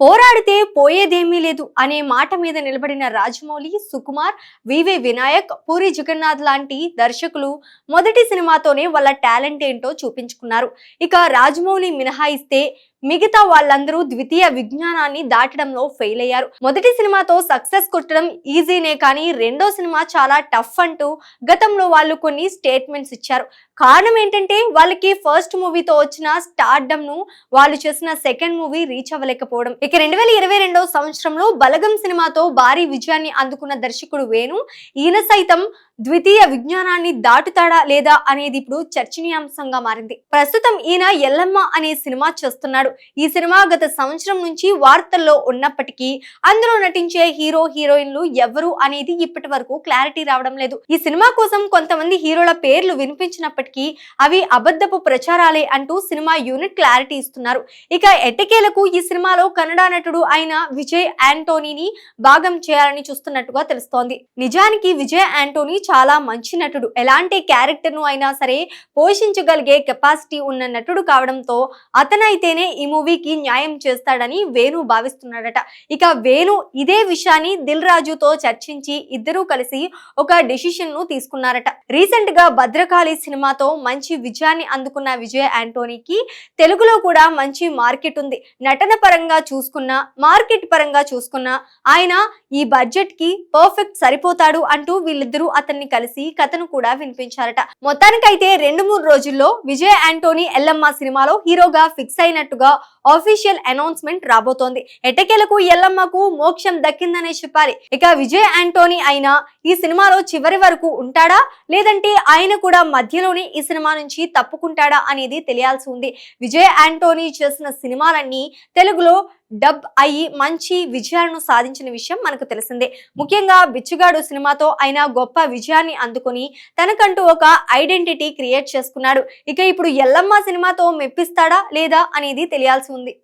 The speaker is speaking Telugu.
పోరాడితే పోయేదేమీ లేదు అనే మాట మీద నిలబడిన రాజమౌళి, సుకుమార్, వివి వినాయక్, పూరి జగన్నాథ్ లాంటి దర్శకులు మొదటి సినిమాతోనే వాళ్ళ టాలెంట్ ఏంటో చూపించుకున్నారు. ఇక రాజమౌళి మినహాయిస్తే మిగతా వాళ్ళందరూ ద్వితీయ విజ్ఞానాన్ని దాటడంలో ఫెయిల్ అయ్యారు. మొదటి సినిమాతో సక్సెస్ కొట్టడం ఈజీనే, కానీ రెండో సినిమా చాలా టఫ్ అంటూ గతంలో వాళ్ళు కొన్ని స్టేట్మెంట్స్ ఇచ్చారు. కారణం ఏంటంటే వాళ్ళకి ఫస్ట్ మూవీతో వచ్చిన స్టార్డమ్ ను వాళ్ళు చేసిన సెకండ్ మూవీ రీచ్ అవ్వలేకపోవడం. ఇక 2022 సంవత్సరంలో బలగం సినిమాతో భారీ విజయాన్ని అందుకున్న దర్శకుడు వేణు, ఈయన సైతం ద్వితీయ విజ్ఞానాన్ని దాటుతాడా లేదా అనేది ఇప్పుడు చర్చనీయాంశంగా మారింది. ప్రస్తుతం ఈయన ఎల్లమ్మ అనే సినిమా చేస్తున్నాడు. ఈ సినిమా గత సంవత్సరం నుంచి వార్తల్లో ఉన్నప్పటికీ అందులో నటించే హీరో హీరోయిన్లు ఎవరు అనేది ఇప్పటి వరకు క్లారిటీ రావడం లేదు. ఈ సినిమా కోసం కొంతమంది హీరోల పేర్లు వినిపించినప్పటికీ అవి అబద్ధపు ప్రచారాలే అంటూ సినిమా యూనిట్ క్లారిటీ ఇస్తున్నారు. ఇక ఎట్టకేలకు ఈ సినిమాలో కన్నడ నటుడు అయిన విజయ్ యాంటోనీని భాగం చేయాలని చూస్తున్నట్టుగా తెలుస్తోంది. నిజానికి విజయ్ యాంటోనీ చాలా మంచి నటుడు. ఎలాంటి క్యారెక్టర్ ను అయినా సరే పోషించగలిగే కెపాసిటీ ఉన్న నటుడు కావడంతో అతనైతేనే ఈ మూవీకి న్యాయం చేస్తాడని వేణు భావిస్తున్నాడట. ఇక వేణు ఇదే విషయాన్ని దిల్ రాజుతో చర్చించి ఇద్దరూ కలిసి ఒక డెసిషన్ ను తీసుకున్నారట. రీసెంట్ గా భద్రకాళి సినిమాతో మంచి విజయాన్ని అందుకున్న విజయ్ యాంటోనీకి తెలుగులో కూడా మంచి మార్కెట్ ఉంది. నటన పరంగా చూసుకున్నా, మార్కెట్ పరంగా చూసుకున్నా ఆయన ఈ బడ్జెట్ కి పర్ఫెక్ట్ సరిపోతాడు అంటూ వీళ్ళిద్దరూ అతన్ని కలిసి కథను కూడా వినిపించారట. మొత్తానికైతే 2-3 రోజుల్లో విజయ్ యాంటోనీ ఎల్లమ్మ సినిమాలో హీరోగా ఫిక్స్ అయినట్టుగా ఆఫీషియల్ అనౌన్స్మెంట్ రాబోతోంది. ఎట్టకేలకు ఎల్లమ్మకు మోక్షం దక్కిందనే చెప్పాలి. ఇక విజయ్ యాంటోనీ అయినా ఈ సినిమాలో చివరి వరకు ఉంటాడా, లేదంటే ఆయన కూడా మధ్యలోనే ఈ సినిమా నుంచి తప్పుకుంటాడా అనేది తెలియాల్సి ఉంది. విజయ్ యాంటోనీ చేసిన సినిమాలన్నీ తెలుగులో డబ్ అయ్యి మంచి విజయాలను సాధించిన విషయం మనకు తెలిసిందే. ముఖ్యంగా బిచ్చగాడు సినిమాతో ఆయన గొప్ప విజయాన్ని అందుకొని తనకంటూ ఒక ఐడెంటిటీ క్రియేట్ చేసుకున్నాడు. ఇక ఇప్పుడు ఎల్లమ్మ సినిమాతో మెప్పిస్తాడా లేదా అనేది తెలియాల్సి ఉంది.